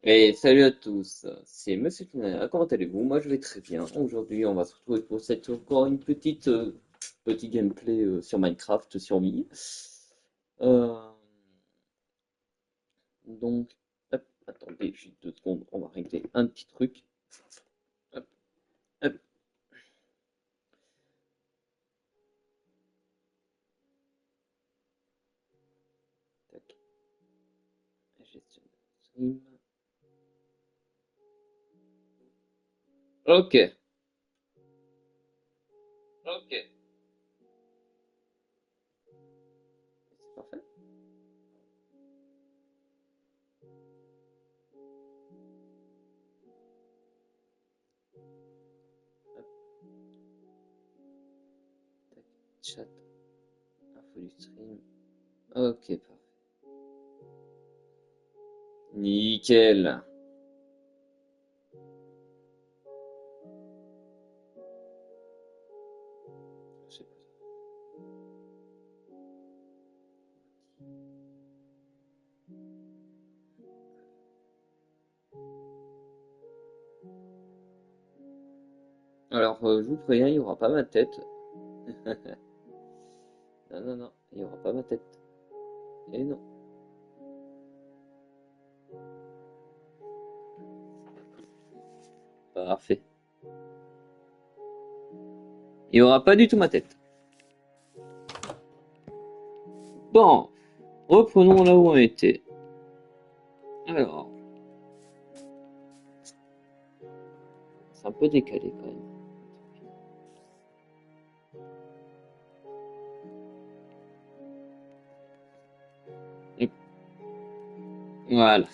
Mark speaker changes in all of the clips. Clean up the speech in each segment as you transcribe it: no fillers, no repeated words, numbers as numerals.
Speaker 1: Et salut à tous, c'est Monsieur Tunaya, comment allez-vous? Moi je vais très bien. Aujourd'hui on va se retrouver pour cette encore une petit gameplay sur Minecraft survie. Euh, donc, hop, attendez juste 2 secondes, on va régler un petit truc. Hop, hop, tac, gestion de stream. Ok, ok, c'est parfait. Hop, tac, chat, info du stream. Ok, parfait. Nickel. Je sais pas. Alors, je vous préviens, il n'y aura pas ma tête. Non, non, non, il n'y aura pas ma tête. Et non. Parfait. Il n'y aura pas du tout ma tête. Bon, reprenons là où on était. Alors, c'est un peu décalé quand même. Hop, voilà.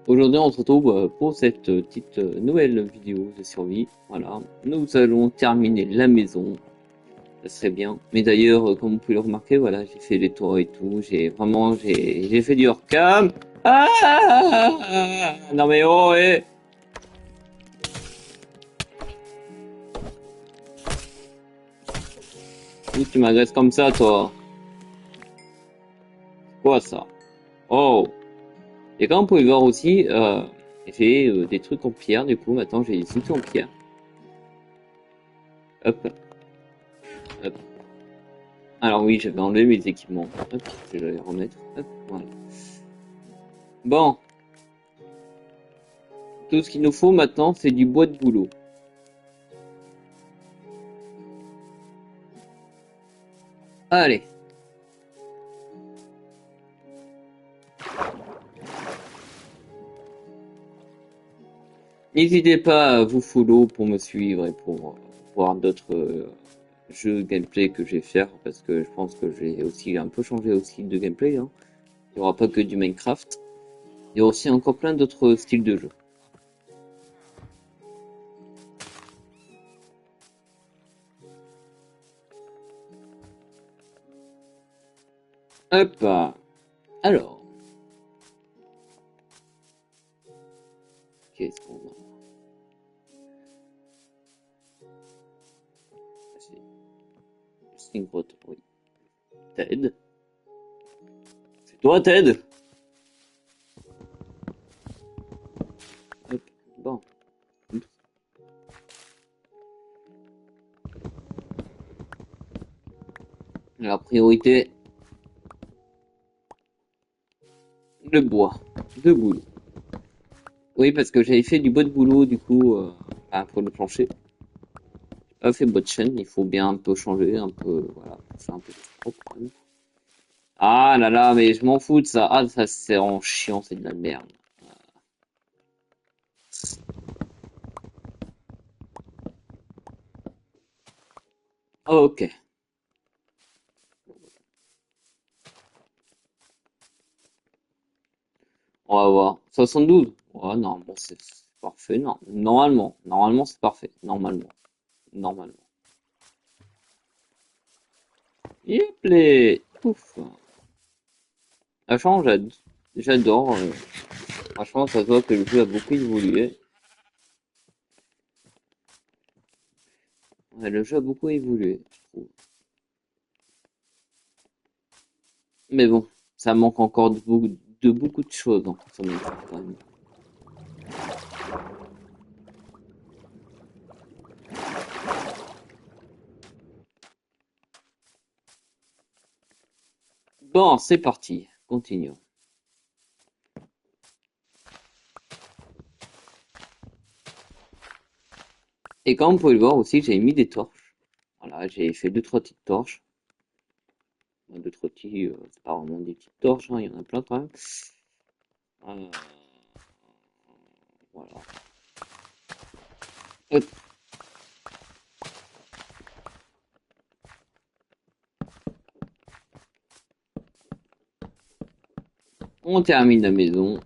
Speaker 1: Aujourd'hui, on se retrouve pour cette petite nouvelle vidéo de survie. Voilà. Nous allons terminer la maison. Ça serait bien. Mais d'ailleurs, comme vous pouvez le remarquer, voilà, j'ai fait les toits et tout. J'ai fait du hors-cam. Ah, non mais oh, eh. Où tu m'agresses comme ça, toi? Quoi ça? Oh. Et comme vous pouvez voir aussi, j'ai des trucs en pierre, du coup maintenant j'ai des outils en pierre. Hop, hop. Alors oui, j'avais enlevé mes équipements. Hop, je vais les remettre. Hop, voilà. Bon, tout ce qu'il nous faut maintenant, c'est du bois de boulot. Allez, n'hésitez pas à vous follow pour me suivre et pour voir d'autres jeux gameplay que je vais faire parce que je pense que j'ai aussi un peu changé aussi de gameplay, hein. Il n'y aura pas que du Minecraft. Il y aura aussi encore plein d'autres styles de jeux. Hop, alors, qu'est-ce qu'on a? C'est une grotte, oui. Ted? C'est toi, Ted? Hop, bon. Oups. La priorité, le bois. De boulot. Oui, parce que j'avais fait du bois de boulot, du coup, pour le plancher. J'ai pas fait bois de chêne, il faut bien un peu changer, un peu, voilà, faire un peu de propre quand même. Ah là là, mais je m'en fous de ça. Ah, ça c'est vraiment chiant, c'est de la merde. Ok, on va voir. 72. Ouais, normalement c'est parfait. Non, normalement c'est parfait. Normalement. Yep, les... Ouf. Franchement, j'adore. Franchement, ça se voit que le jeu a beaucoup évolué. Ouais, le jeu a beaucoup évolué, je trouve. Mais bon, ça manque encore de beaucoup. de beaucoup de choses en fait, sur Minecraft quand même. Bon, c'est parti. Continuons. Et comme vous pouvez le voir aussi, j'ai mis des torches. Voilà, j'ai fait deux trois petites torches. Deux trois petits, c'est pas vraiment des petites torches, hein, il y en a plein quand même. Euh, voilà. Hop. On termine la maison.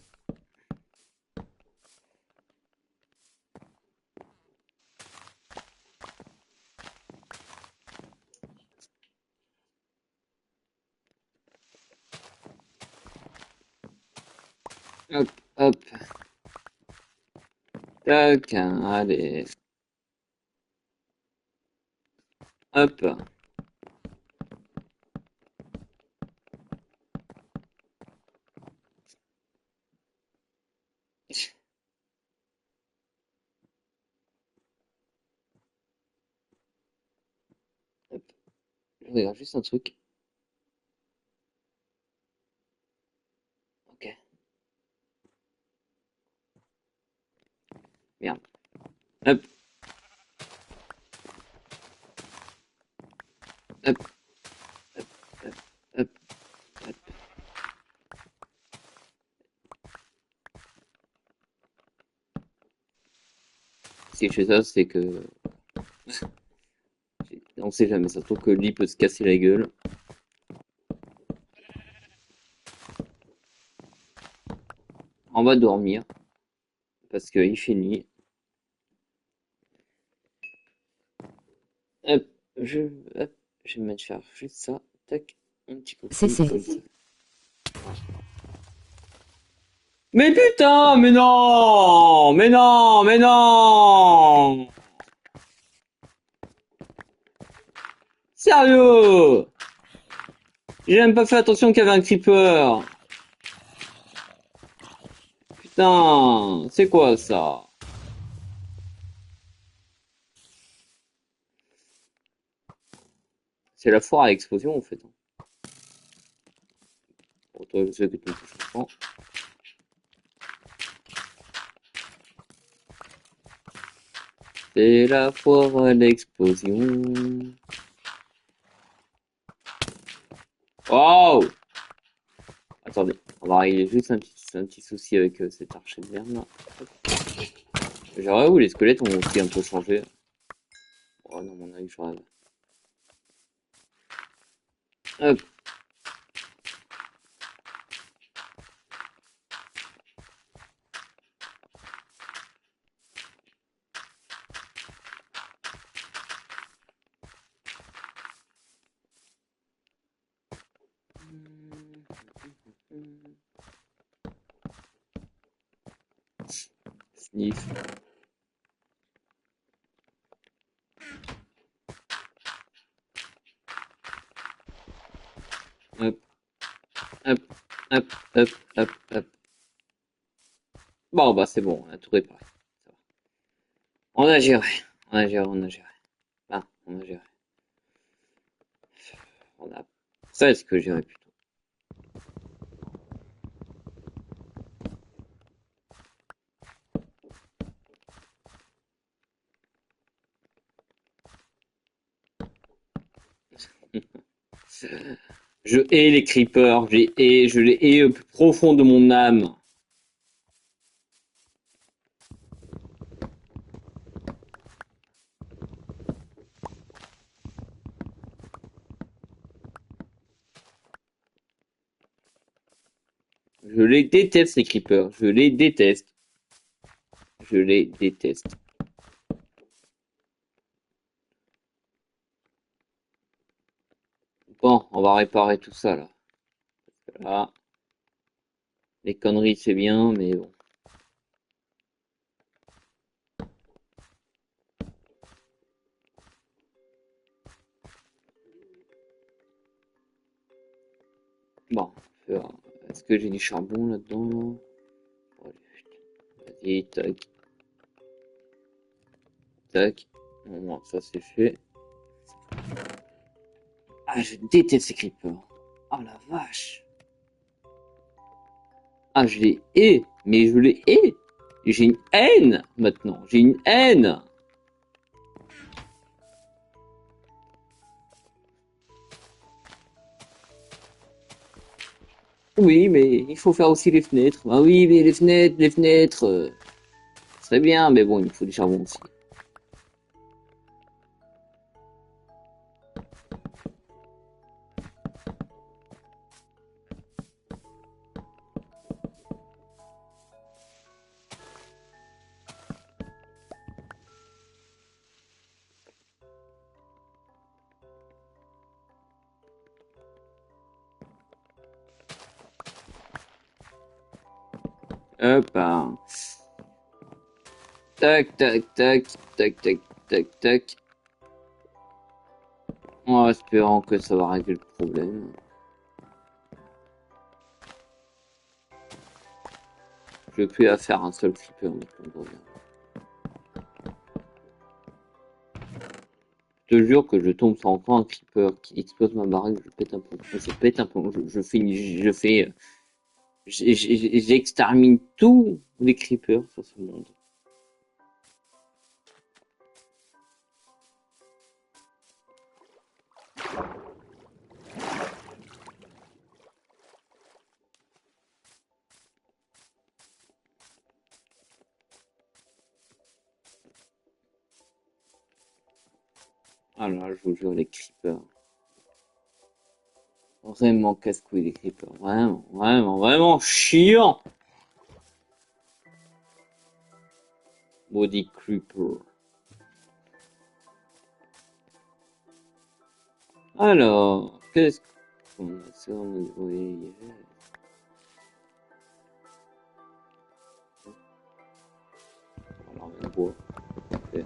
Speaker 1: Hop, hop. Tac, allez. Hop. Hop. Je regarde juste un truc. Ok. Merde. Hop, hop, hop, hop, hop, hop. Si je fais ça, c'est que on sait jamais. Ça se trouve que le lit peut se casser la gueule. On va dormir parce qu'il fait nuit. Hop, je, hop, je vais mettre faire juste ça. Tac, un petit coup de
Speaker 2: C'est
Speaker 1: comme ça. Mais putain, mais non, mais non, mais non. Sérieux? J'ai même pas fait attention qu'il y avait un creeper. Putain, c'est quoi ça? C'est la foire à l'explosion en fait. Bon, toi, je sais que tu me touches pas. C'est la foire à l'explosion. Wow! Attendez, on va régler juste un petit souci avec cette archer de verre là. J'aurais où les squelettes ont aussi un peu changé. Oh non, mon avis, je rêve. Hop. Sniff. Hop, hop, hop, hop, hop, hop. Bon, bah c'est bon, on a tout réparé. Ça va. On a géré, on a géré, on a géré. Ah, on a géré. On a presque géré plutôt. Je hais les creepers, je les hais au plus profond de mon âme. Je les déteste, les creepers. Je les déteste. Je les déteste. Bon, on va réparer tout ça là. Là, les conneries c'est bien, mais bon. Bon, Est-ce que j'ai du charbon là-dedans là? Vas-y, tac, tac. Bon, ça c'est fait. Ah, je déteste ces creepers. Oh la vache. Ah, je les hais. Mais je les hais. J'ai une haine maintenant. J'ai une haine. Oui, mais il faut faire aussi les fenêtres. Ah oui, mais les fenêtres, c'est bien, mais bon, il me faut du charbon aussi. Hop, hein. Tac, tac, tac, tac, tac, tac, tac. En espérant que ça va régler le problème. Je n'ai plus à faire un seul creeper maintenant. Je te jure que je tombe sur encore un creeper qui explose ma baraque, je pète un plomb. Je pète un plomb, j'extermine tous les creepers sur ce monde. Ah là, je vous jure, les creepers. Vraiment casse-couille les creepers. Vraiment, vraiment, vraiment chiant. Body creeper. Alors, qu'est-ce qu'on a ça? Oui, alors, on voit. Parfait.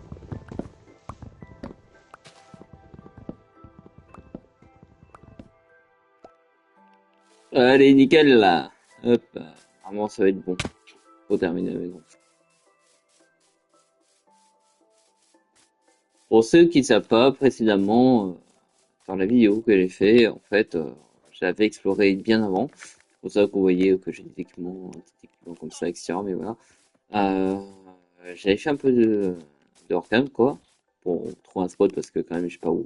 Speaker 1: Allez, nickel là. Hop. Vraiment, ça va être bon. Faut terminer la maison. Pour ceux qui ne savent pas, précédemment, dans la vidéo que j'ai fait, en fait, j'avais exploré bien avant. C'est pour ça que vous voyez que j'ai des équipements comme ça, etc. Mais voilà. Euh, J'avais fait un peu de orcam, quoi, pour trouver un spot parce que quand même, je sais pas où,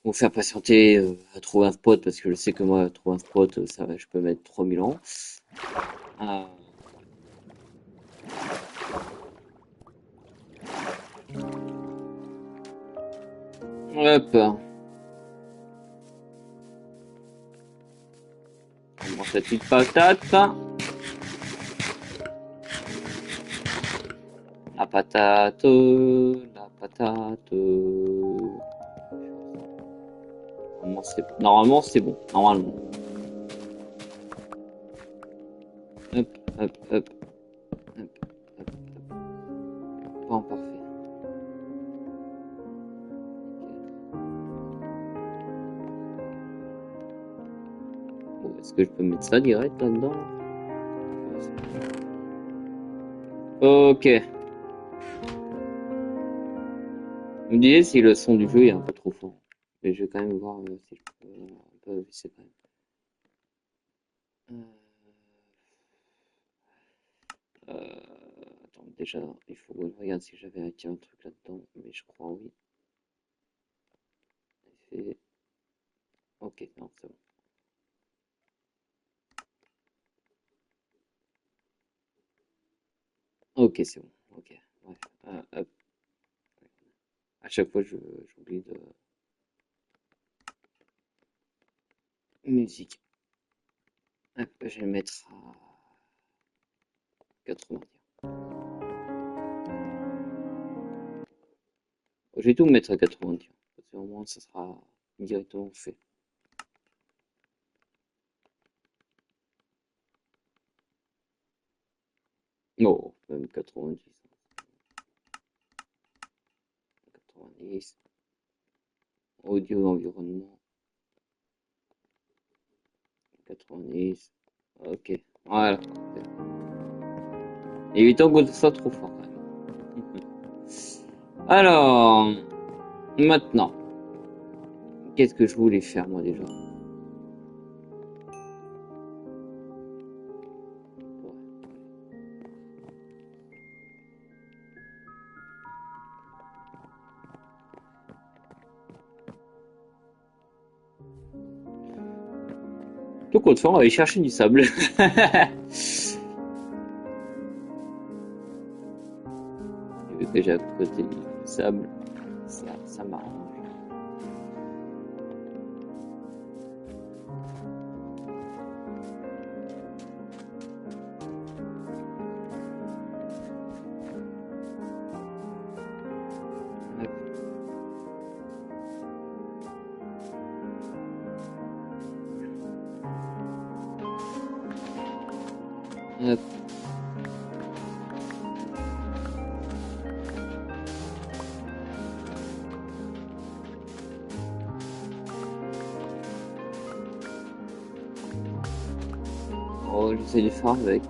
Speaker 1: où faire patienter à trouver un spot parce que je sais que moi, trouver un spot, ça, je peux mettre 3000 ans. Euh, Hop, on mange cette petite patate. La patate, la patate. Normalement, c'est bon. Normalement. Hop, hop, hop, hop, hop, hop. Pas en parfait. Bon, est-ce que je peux mettre ça direct là-dedans? Ok. Vous me disiez si le son du jeu est un peu trop fort. Mais je vais quand même voir si je peux un peu baisser quand même. Attends, déjà, il faut que je regarde si j'avais acquis un truc là-dedans. Mais je crois oui. Et... Ok, non, c'est bon. Ok, c'est bon. Ok. Ouais. Hop. À chaque fois, j'oublie de musique. Hop, je vais le mettre à 80. Je vais tout mettre à 80. Parce que au moins, ça sera directement fait. Non, même 90. 90. Audio environnement. 90. Ok, voilà. Évitons que ce soit trop fort quand même. Alors, maintenant, qu'est-ce que je voulais faire moi déjà? Donc autre fois, on va aller chercher du sable. Vu que j'ai à côté du sable, ça m'arrange. Hop. Oh, j'essaie de faire avec.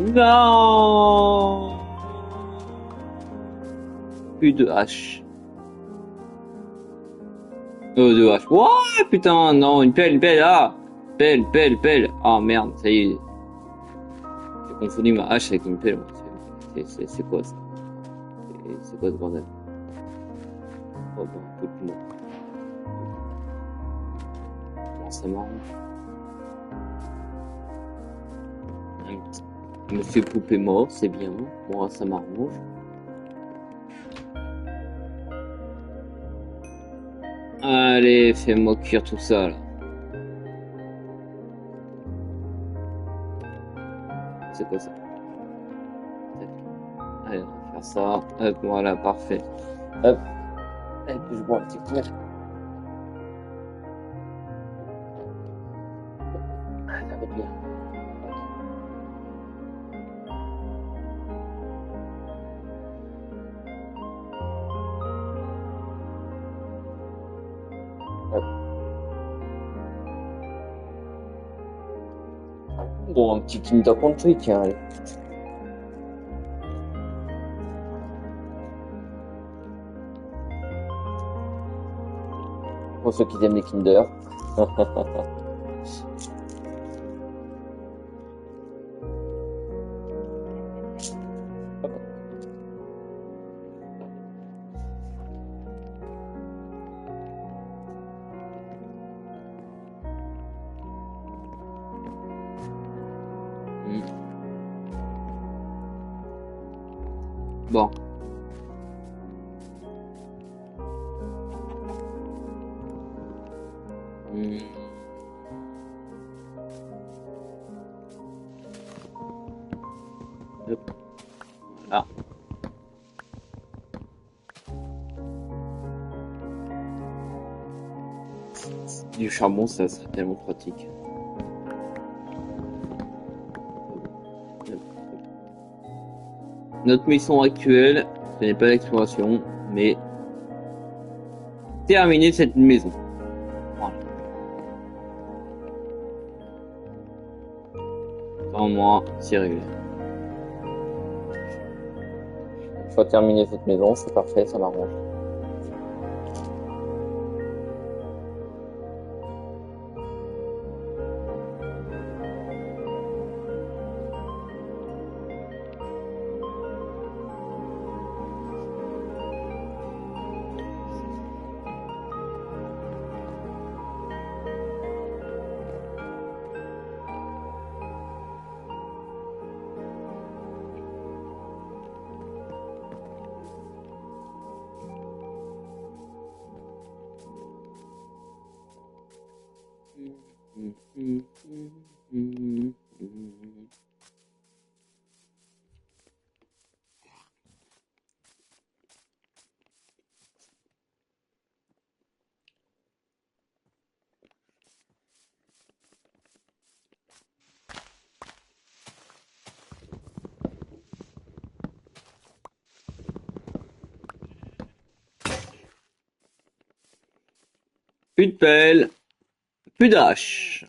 Speaker 1: Non! Plus de hache. De hache. Ouah, putain, non, une pelle, ah! Pelle. Ah, merde, ça y est. J'ai confondu ma hache avec une pelle. C'est quoi ça? C'est quoi ce bordel? Oh, bon, un peu plus long. Comment ça m'arrange? Monsieur Poupée mort, c'est bien. Moi, ça m'arrange. Allez, fais-moi cuire tout ça, là. C'est quoi ça? Allez, on va faire ça. Hop, voilà, parfait. Hop. Et puis je bois un petit coup. Ah, ça va être bien. Hop. Bon, un petit Kinder Country, tiens, allez. Pour ceux qui aiment les Kinder. Bon. Hop. Voilà. Du charbon, ça serait tellement pratique. Notre mission actuelle, ce n'est pas l'exploration, mais terminer cette maison. Voilà. Sans moi, c'est réglé. Une fois terminé cette maison, c'est parfait, ça m'arrange. Plus de pelle. Plus d'hache.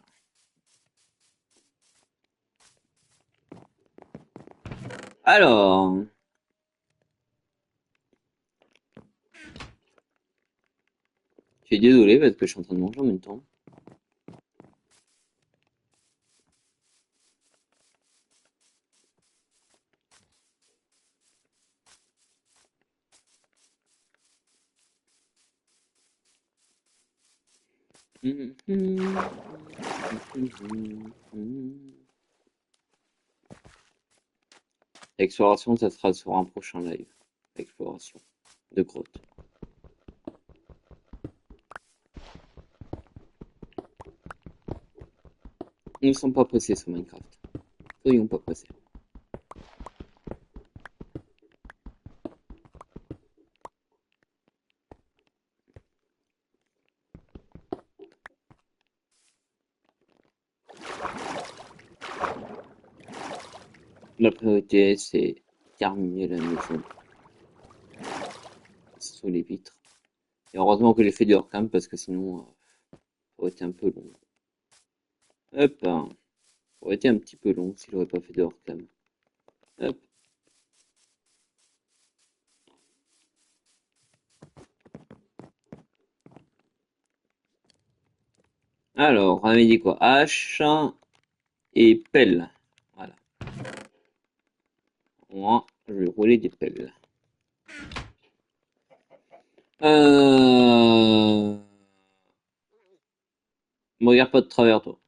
Speaker 1: Alors, je suis désolé parce que je suis en train de manger en même temps. Exploration, ça sera sur un prochain live. Exploration de grotte. Nous ne sommes pas pressés sur Minecraft. Soyons pas pressés. La priorité, c'est terminer la maison sur les vitres. Et heureusement que j'ai fait du hors-cam parce que sinon, ça aurait été un peu long. Hop, hein. Ça aurait été un petit peu long si j'aurais pas fait de hors-cam. Hop. Alors, on avait dit quoi? Hache et pelle. Voilà. Moi, je vais rouler des pelles. Me regarde pas de travers, toi.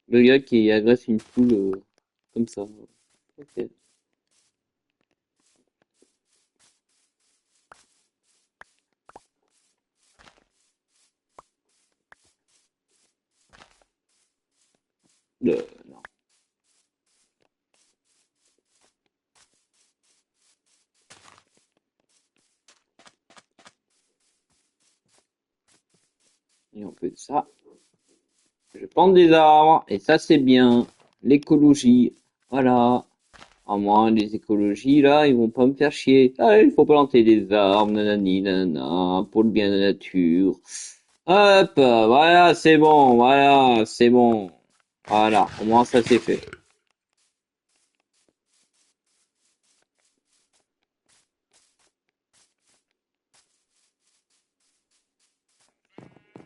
Speaker 1: Le gars qui agresse une poule comme ça. Ok. Non. Et on fait ça. Je plante des arbres, et ça c'est bien. L'écologie. Voilà. À moins les écologies, là, ils vont pas me faire chier. Ah, il faut planter des arbres, nanani, nanana, pour le bien de la nature. Hop, voilà, c'est bon, voilà, c'est bon. Voilà, au moins ça c'est fait.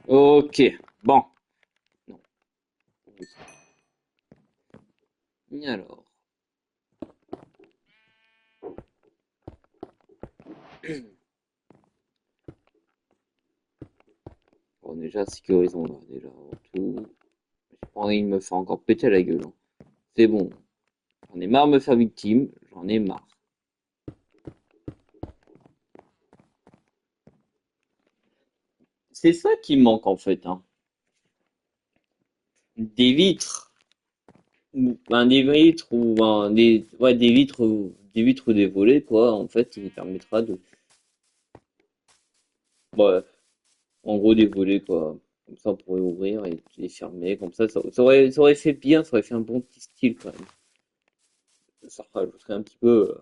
Speaker 1: Ok, bon. Non. Alors, bon, déjà, sécurisons là, déjà, avant tout. J'ai pas envie de me faire encore péter la gueule, hein. C'est bon. J'en ai marre de me faire victime, j'en ai marre. C'est ça qui me manque en fait, hein. Des vitres. Des vitres ou ouais, des vitres ou des volets, quoi, en fait, qui permettra de, ouais, en gros, des volets, quoi. Comme ça, on pourrait ouvrir et les fermer, comme ça aurait fait bien, ça aurait fait un bon petit style, quand même. Ça rajouterait un petit peu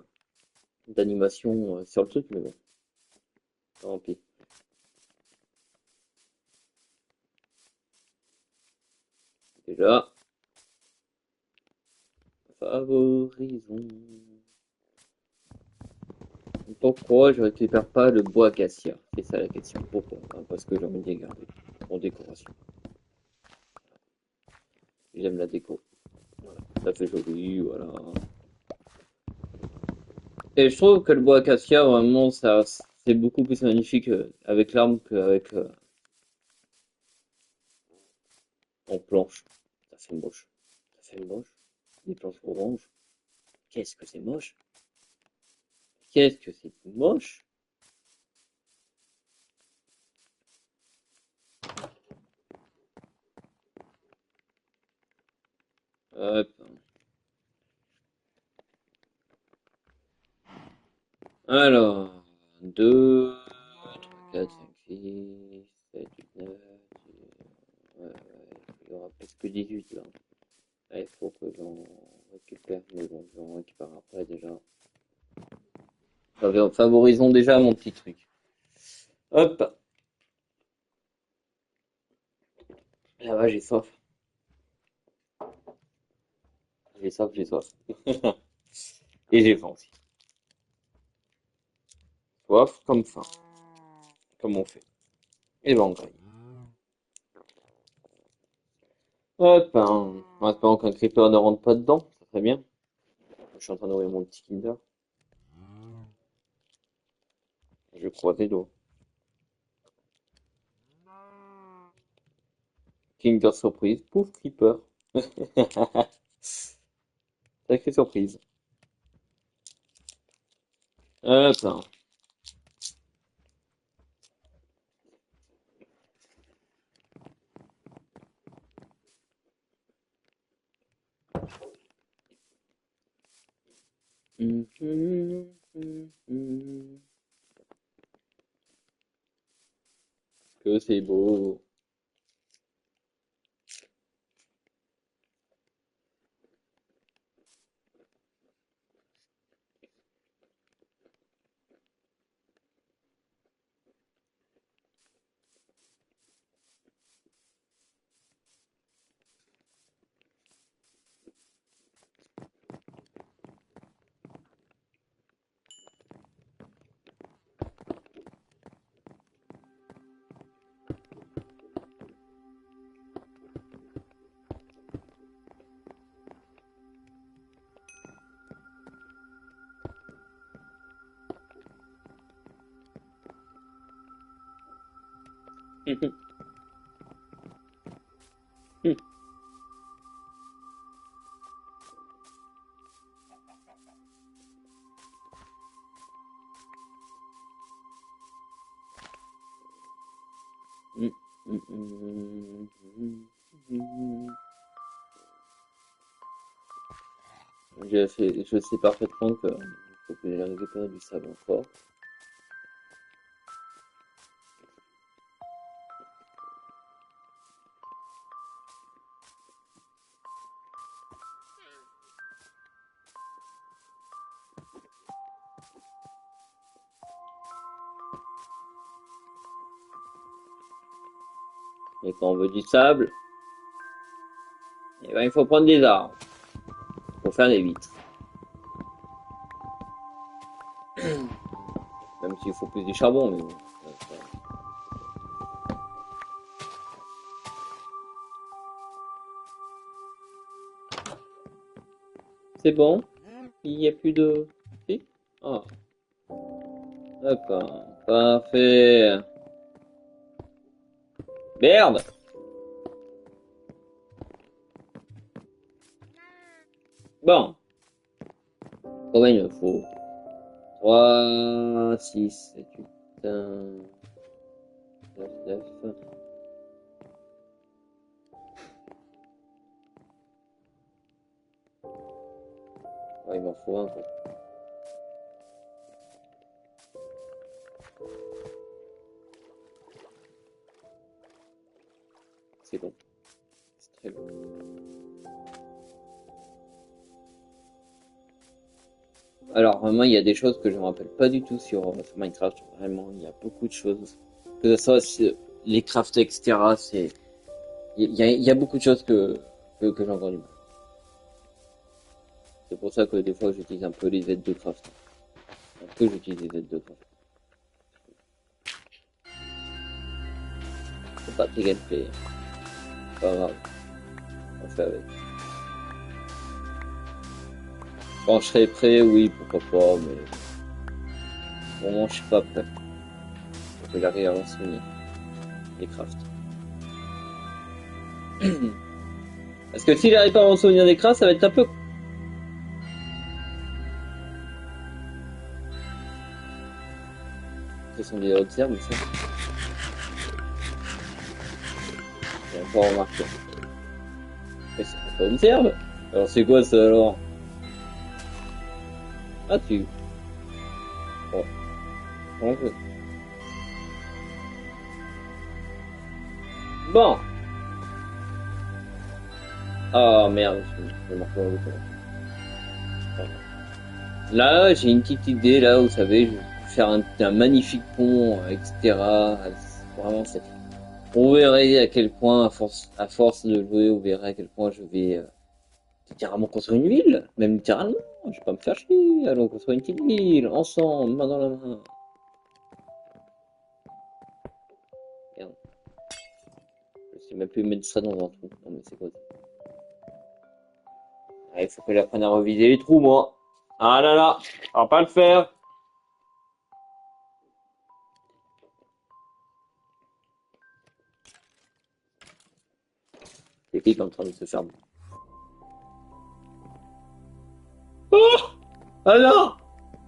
Speaker 1: d'animation sur le truc, mais bon, tant pis. Déjà, favorisons. Pourquoi je récupère pas le bois acacia? C'est ça la question. Pourquoi? Hein, parce que j'ai envie de les garder en décoration. J'aime la déco. Voilà. Ça fait joli, voilà. Et je trouve que le bois acacia, vraiment, ça, c'est beaucoup plus magnifique avec l'arbre qu'avec en planche. Ça fait moche. Ça fait moche. Des planches oranges. Qu'est-ce que c'est moche? Qu'est-ce que c'est moche? Hop. Alors, 2, 3, 4, 5, 6, 7, 8, 9, 10, ouais, ouais, il y aura presque 18 là. Il faut que j'en récupère, mais bon, j'en récupère après déjà. Favorisons déjà mon petit truc. Hop. Là, va, j'ai soif. J'ai soif, j'ai soif. Et j'ai faim aussi. Soif comme faim. Comme on fait. Et ben, on graille. Hop, hein. En espérant qu'un creeper ne rentre pas dedans. Ça serait bien. Je suis en train d'ouvrir mon petit Kinder. Je croise les doigts. Kinder surprise. Pouf, creeper. Sacrée surprise. Hop, hein. Que c'est beau. Je sais parfaitement que faut que j'ai récupéré du savon fort. Et quand on veut du sable, eh ben, il faut prendre des arbres pour faire des vitres. Même s'il faut plus du charbon, mais bon. C'est bon? Il n'y a plus de... Si? Ah, d'accord. Parfait. Merde! Bon. Combien il me faut? 3, 6, 7, 8, 9, 9. Ouais, il m'en faut un, quoi. C'est bon. C'est très bon. Alors, vraiment, il y a des choses que je me rappelle pas du tout sur Minecraft. Vraiment, il y a beaucoup de choses. Que ça soit les crafts, etc. Il y a beaucoup de choses que j'ai entendu. C'est pour ça que des fois, j'utilise un peu les aides de craft. Un peu, j'utilise les aides de craft. C'est pas très gameplay. Pas grave. On fait avec. Quand je serai prêt, oui, pourquoi pas, mais au moment, je suis pas prêt. Faut que j'arrive à m'enseigner les crafts. Parce que si j'arrive pas à m'en souvenir des crafts, ça va être un peu. Ce sont des hautes herbes, ça. J'ai pas remarqué. Mais c'est pas une herbe. Alors c'est quoi ça alors? Ah tu. Bon. Bon. Ah merde, je vais marquer en route. Là, j'ai une petite idée, là, vous savez, je vais faire un magnifique pont, etc. Vraiment, on verrait à quel point, à force de jouer, on verrait à quel point je vais littéralement construire une ville. Même littéralement, je vais pas me faire chier. Allons construire une petite ville, ensemble, main dans la main. Merde, je sais même plus mettre ça dans un trou. Non, mais c'est quoi ça? Ah, il faut que j'apprenne à reviser les trous, moi. Ah là là, on va pas le faire. C'est qui qui est en train de se faire. Oh! Ah non!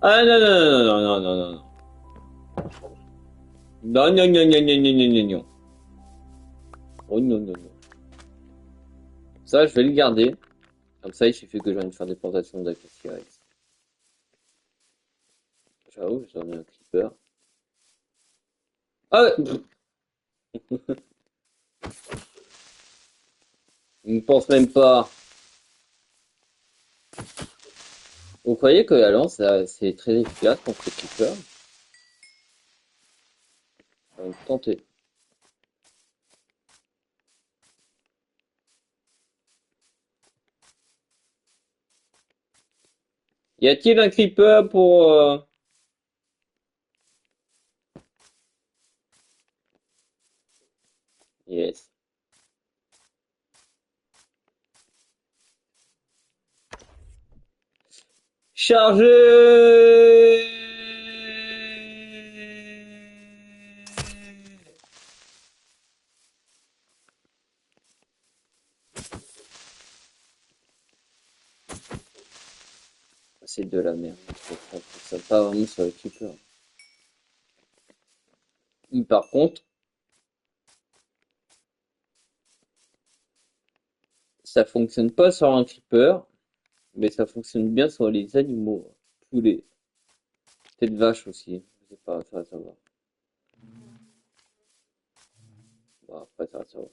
Speaker 1: Ah non, non, non, non, non, non, non, non. Non, non, non, non, non, non, non, non, non. Oh non, non, non. Ça, je vais le garder. Comme ça, il suffit que je vienne faire des plantations d'acacia avec ça. J'avoue, j'en ai un creeper. Ah ouais! Il ne pense même pas. Vous croyez que la lance, c'est très efficace contre les creepers? On va tenter. Y a-t-il un creeper pour... Yes. Chargez! C'est de la merde. Je trouve ça pas vraiment sur les creepers. Par contre, ça fonctionne pas sur un creeper, mais ça fonctionne bien sur les animaux. Poulet. Peut-être vache aussi. Je sais pas, ça va savoir. Bon, après, ça va savoir.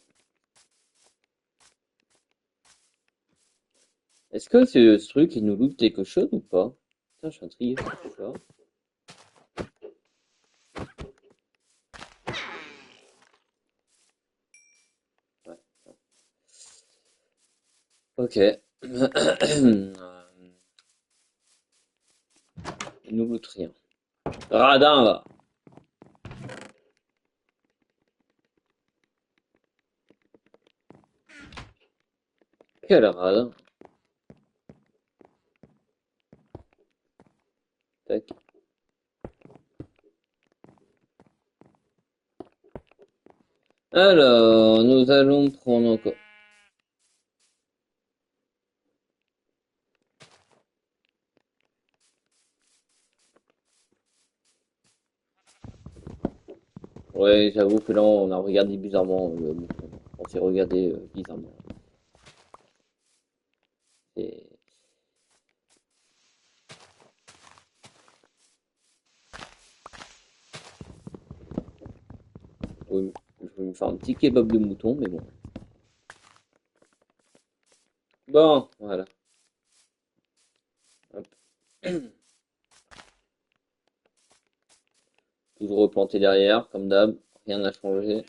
Speaker 1: Est-ce que ce truc, il nous loot quelque chose ou pas? Putain, je suis intrigué par ça. Ouais. Ok. Il nous loot rien. Radin, va. Quel radin. Tac. Alors, nous allons prendre encore. Ouais, j'avoue que là, on a regardé bizarrement. On s'est regardé bizarrement. Et... Oui, je vais me faire un petit kebab de mouton, mais bon. Bon, voilà. Hop. Toujours replanter derrière, comme d'hab. Rien n'a changé.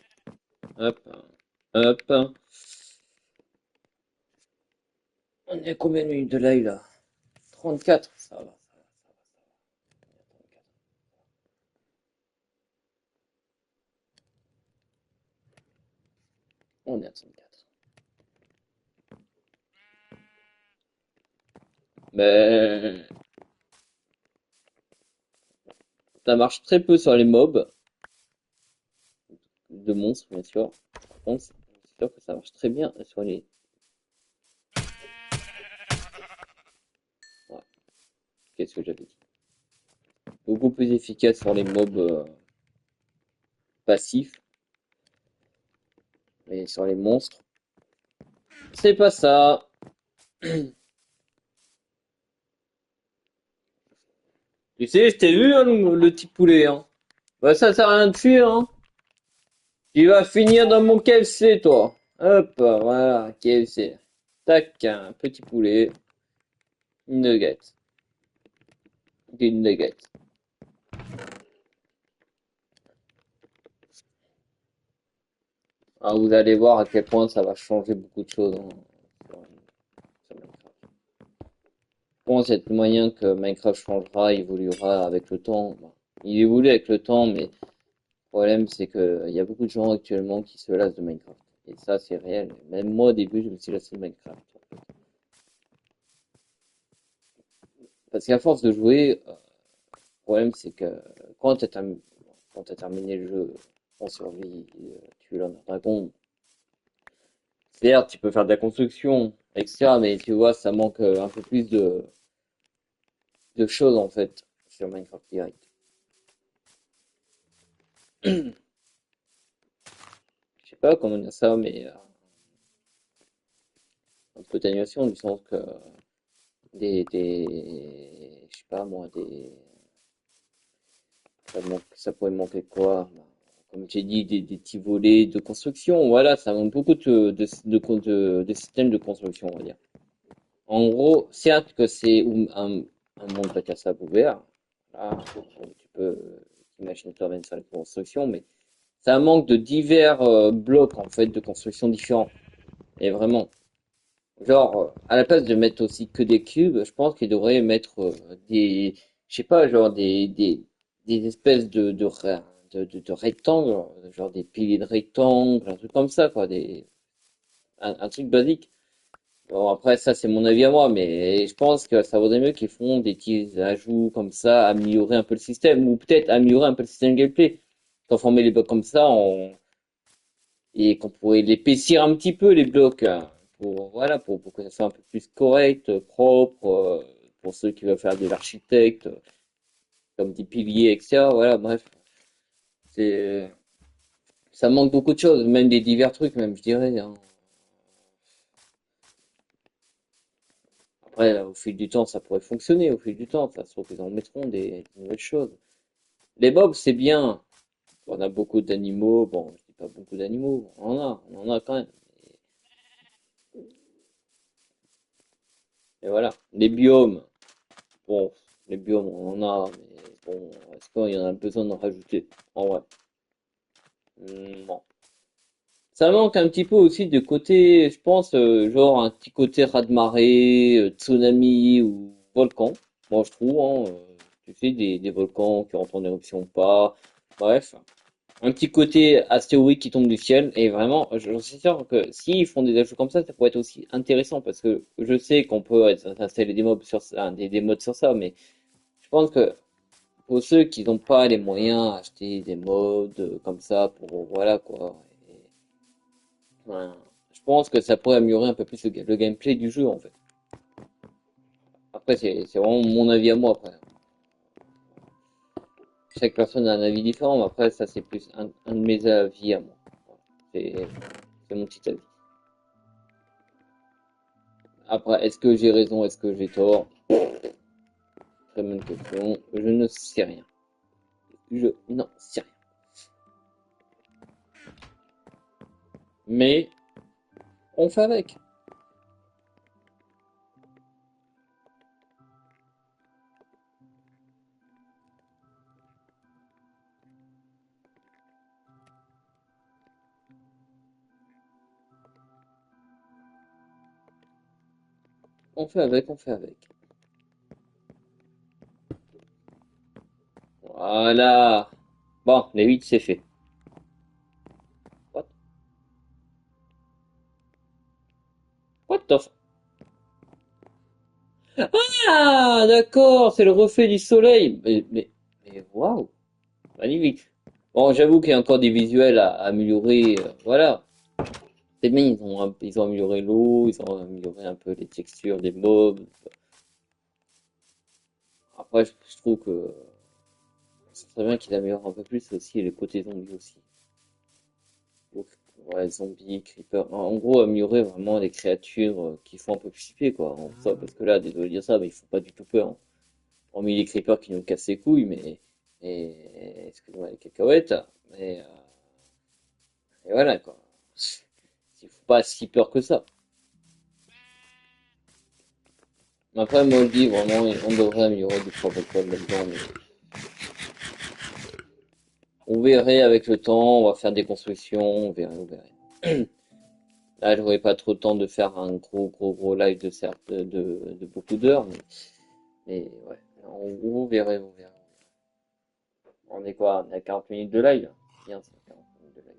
Speaker 1: Hop. Hop. On est à combien de minutes de live là? 34. Ça va, ça va, ça va, ça va. On est à 34. Mais ça marche très peu sur les mobs de monstres, bien sûr. Par contre, c'est sûr que ça marche très bien sur les. Ouais, qu'est-ce que j'avais dit? Beaucoup plus efficace sur les mobs passifs, mais sur les monstres, c'est pas ça. Tu sais, je t'ai vu, hein, le petit poulet, hein. Bah, ça sert à rien de fuir, hein. Tu vas finir dans mon KFC, toi. Hop, voilà, KFC. Tac, un petit poulet, une nugget. des nuggets. Ah, vous allez voir à quel point ça va changer beaucoup de choses sur Minecraft. Je pense qu'il y a de moyens que Minecraft changera, évoluera avec le temps. Bon, il évolue avec le temps, mais le problème c'est que il y a beaucoup de gens actuellement qui se lassent de Minecraft. Et ça, c'est réel. Même moi, au début, je me suis lassé de Minecraft. Parce qu'à force de jouer, le problème c'est que quand tu as, quand t'as terminé le jeu en survie, tu es un dragon. Certes, tu peux faire de la construction, etc. Mais tu vois, ça manque un peu plus de choses en fait sur Minecraft Direct. Je sais pas comment dire ça, mais un peu d'animation du sens que je sais pas moi, ça pourrait manquer quoi? Comme j'ai dit, des petits volets de construction, voilà, ça manque beaucoup de systèmes de construction, on va dire. En gros, certes que c'est un monde bac à sable ouvert, là, tu peux imaginer toi-même sur la construction, mais ça manque de divers blocs en fait de construction différents. Et vraiment, genre, à la place de mettre aussi que des cubes, je pense qu'ils devraient mettre je sais pas, genre des espèces de rectangles, genre des piliers de rectangles, un truc comme ça, quoi, un truc basique. Bon, après, ça, c'est mon avis à moi, mais je pense que ça vaudrait mieux qu'ils font des petits ajouts comme ça, améliorer un peu le système, ou peut-être améliorer un peu le système gameplay. Transformer les blocs comme ça et qu'on pourrait l'épaissir un petit peu, les blocs, hein, voilà, pour que ça soit un peu plus correct, propre, pour ceux qui veulent faire de l'architecte, comme des piliers, etc. Voilà, bref. C'est, ça manque beaucoup de choses, même des divers trucs, même, je dirais, hein. Après, au fil du temps, ça pourrait fonctionner, au fil du temps, ça se trouve qu'ils en mettront des nouvelles choses. Les mobs, c'est bien. On a beaucoup d'animaux. Bon, je dis pas beaucoup d'animaux. On en a quand même. Et voilà. Les biomes. Bon, les biomes, on en a. Mais bon, est-ce qu'il y en a besoin d'en rajouter? En vrai. Non. Ça manque un petit peu aussi de côté, je pense, genre un petit côté raz-de-marée, tsunami ou volcan. Moi, je trouve, hein, tu sais, des volcans qui rentrent en éruption ou pas. Bref. Un petit côté astéroïde qui tombe du ciel et vraiment j'en suis sûr que s'ils font des ajouts comme ça pourrait être aussi intéressant parce que je sais qu'on peut installer des mobs sur ça, des mods sur ça, mais je pense que pour ceux qui n'ont pas les moyens acheter des mods comme ça pour voilà quoi. Voilà. Je pense que ça pourrait améliorer un peu plus le gameplay du jeu en fait. Après c'est vraiment mon avis à moi après. Chaque personne a un avis différent, mais après ça c'est plus un de mes avis à moi. Voilà. C'est mon petit avis. Après, est-ce que j'ai raison, est-ce que j'ai tort? Très bonne question. Je ne sais rien. Je n'en sais rien. Mais on fait avec. On fait avec, on fait avec. Voilà. Bon, les 8 c'est fait. What? What the f- Ah, d'accord, c'est le reflet du soleil. Mais waouh, magnifique. Bon, j'avoue qu'il y a encore des visuels à améliorer. Voilà. C'est bien, ils ont amélioré l'eau, ils ont amélioré un peu les textures des mobs. Après, je trouve que c'est très bien qu'il améliore un peu plus aussi les côtés zombies aussi. Donc, ouais, zombies, creepers. En gros, améliorer vraiment les créatures qui font un peu flipper, quoi. En soi, parce que là, désolé de dire ça, mais ils font pas du tout peur, hein. Hormis les creepers qui nous cassent les couilles, excusez-moi les cacahuètes, mais, et voilà, quoi. Il faut pas si peur que ça. Après, moi, je dis vraiment, on devrait améliorer des trois codes là-dedans, mais on verrait avec le temps, on va faire des constructions, on verrait, on verrait. Là, j'aurais pas trop de temps de faire un gros live de, certes, de beaucoup d'heures, mais ouais, on verrait, on verrait. On est quoi? On est à 40 minutes de live? Bien, ça, 40 minutes de live.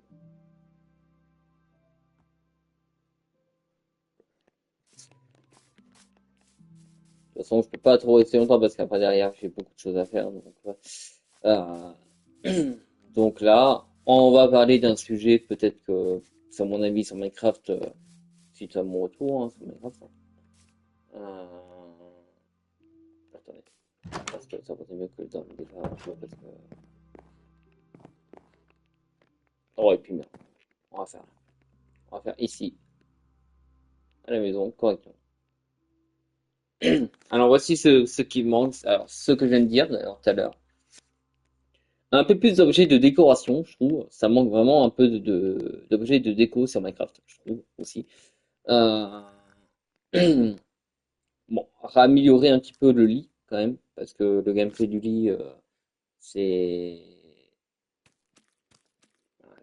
Speaker 1: De toute façon, je peux pas trop rester longtemps parce qu'après derrière, j'ai beaucoup de choses à faire. Donc, ouais. Euh, donc là, on va parler d'un sujet peut-être que, sur mon avis, sur Minecraft, suite à mon retour, hein, sur Minecraft. Hein. Attendez, parce que ça va être mieux que dans le débat, parce que... Oh, et puis merde, on va faire, on va faire ici, à la maison, correctement. Alors voici ce qui manque, alors ce que je viens de dire d'ailleurs tout à l'heure. Un peu plus d'objets de décoration, je trouve. Ça manque vraiment un peu d'objets de déco sur Minecraft, je trouve aussi. Euh, Bon, améliorer un petit peu le lit quand même, parce que le gameplay du lit, c'est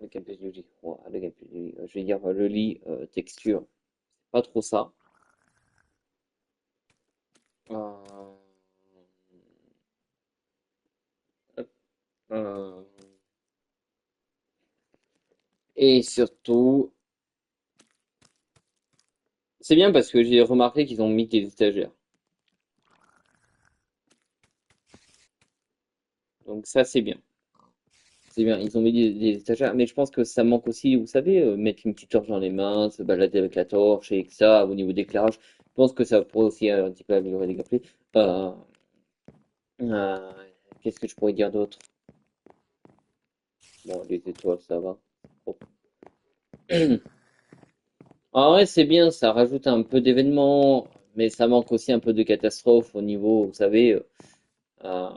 Speaker 1: le gameplay du lit. Ouais, le gameplay du lit. Je vais dire le lit texture, pas trop ça. Euh, euh, et surtout, c'est bien parce que j'ai remarqué qu'ils ont mis des étagères. Donc ça, c'est bien. C'est bien, ils ont mis des étagères, mais je pense que ça manque aussi, vous savez, mettre une petite torche dans les mains, se balader avec la torche et que ça, au niveau d'éclairage, je pense que ça pourrait aussi un petit peu améliorer les gameplays. Euh, euh, qu'est-ce que je pourrais dire d'autre? Bon, les étoiles, ça va. Oh. En vrai, c'est bien, ça rajoute un peu d'événements, mais ça manque aussi un peu de catastrophe au niveau, vous savez, euh,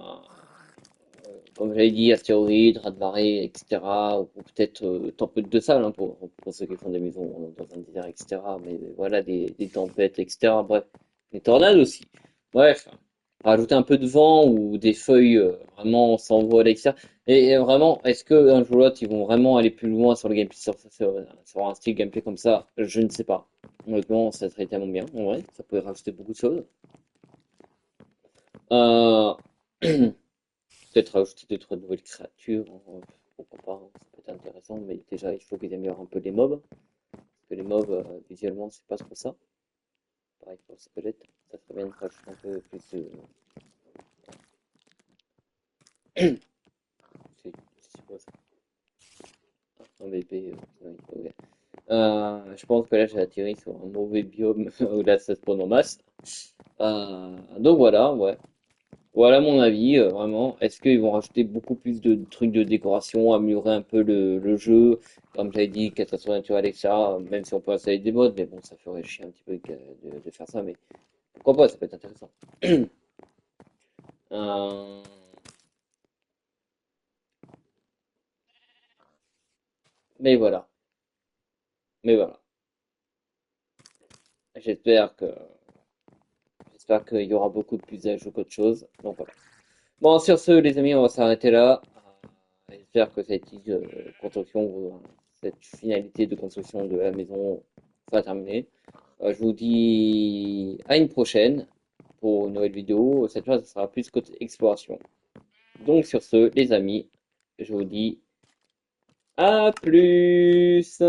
Speaker 1: comme j'avais dit, astéroïdes, raz-de-marée, etc. Ou peut-être tempête de sable hein, pour ceux qui font des maisons dans un désert, etc. Mais voilà, des tempêtes, etc. Bref, des tornades aussi. Bref, rajouter un peu de vent ou des feuilles vraiment s'envolent, etc. Et vraiment, est-ce que un jour ou l'autre, ils vont vraiment aller plus loin sur le gameplay, sur un style gameplay comme ça? Je ne sais pas. Honnêtement, ça serait tellement bien. En vrai, ça pourrait rajouter beaucoup de choses. Euh... Peut-être rajouter deux, trois nouvelles créatures, hein, pourquoi pas, hein, ça peut être intéressant, mais déjà il faut qu'ils améliorent un peu les mobs, parce que les mobs, visuellement, c'est pas trop ça. Pareil pour le squelette, ça serait bien de rajouter un peu plus de. C'est quoi ça? Un BP, ouais, ok. Je pense que là j'ai atterri sur un mauvais biome où là ça se spawn en masse. Donc voilà, ouais. Voilà mon avis, vraiment. Est-ce qu'ils vont rajouter beaucoup plus de trucs de décoration, améliorer un peu le jeu, comme j'avais dit, catastrophe naturelle, etc. Même si on peut installer des modes, mais bon, ça ferait chier un petit peu de faire ça, mais pourquoi pas, ça peut être intéressant. Euh, mais voilà, mais voilà. J'espère que j'espère qu'il y aura beaucoup de plus d'ajouts qu'autre chose. Donc voilà. Bon, sur ce, les amis, on va s'arrêter là. J'espère que cette construction, cette finalité de construction de la maison va terminer. Je vous dis à une prochaine pour une nouvelle vidéo. Cette fois, ce sera plus côté exploration. Donc sur ce, les amis, je vous dis à plus.